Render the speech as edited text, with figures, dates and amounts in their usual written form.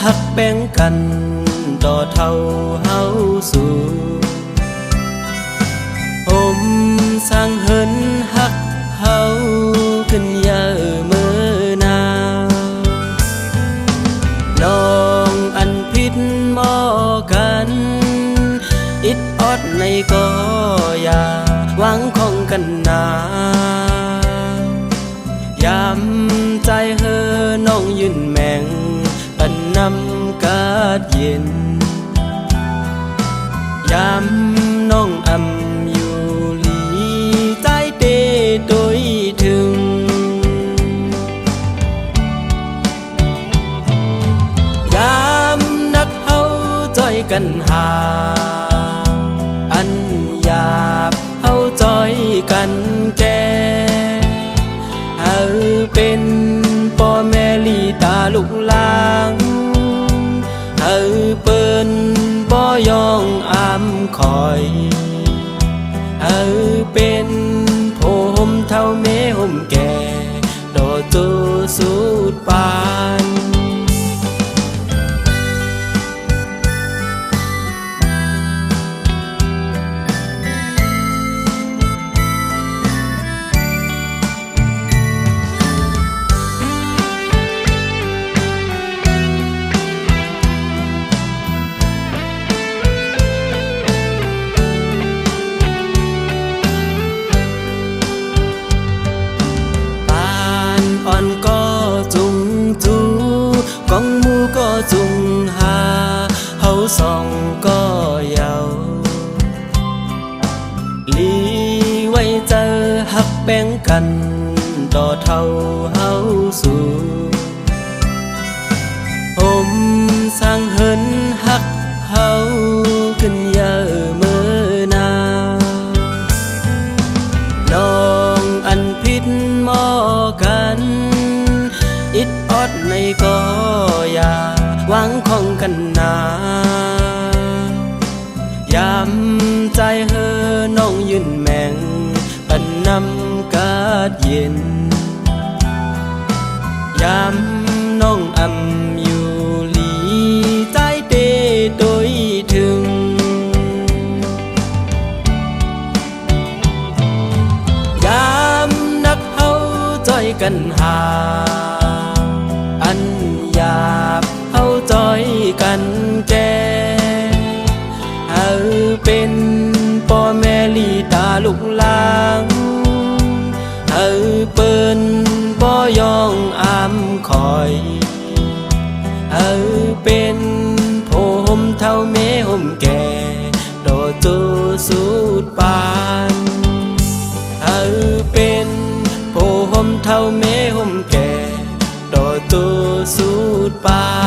หักแบ่งกันต่อเท่าเฮาสู่ผมสร้างเหินหักเฮาขึ้นยาเมื่อนาน้องอันพิษหมอกันอิดออดในก็อย่าหวังของกันนายามใจเฮอน้องยืนแมงปันนำกาดเย็นยามน้องอำอยู่หลีใจเตโดยถึงยามนักเฮาจ้อยกันหาอันหยาบเฮาจ้อยกันแก่เป็นพ่อแม่ลีตาลูกหลางเปิ้นบ่ยองอามคอยเป็นผมเท่าแม่ห่มแก่โดดตัวสุดปานอ่อนก็จุงจูกองมูก็จุงหาเฮาสองก็เยาลีไว้เจอหักแบ่งกันต่อเท่าเฮาสู่ผมสร้างเหินหักเฮาขึ้นยาเมื่อนาน้องอันพิษหมอกันอิดออดในก็อย่าหวังของกันนายามใจเฮอน้องยืนแมงปันนำกาดเย็นยามน้องอำอยู่หลีใจเตโดยถึงยามนักเฮาจ้อยกันหาอันหยาบเฮาจ้อยกันแก่เป็นพ่อแม่ลีตาลูกหลางเปิ้นบ่ยองอามคอยเป็นผมเท่าแม่ห่มแก่โดดตัวสุดปานเป็นผมเท่าแม่ห่มแก่โดดตัวสุดปาน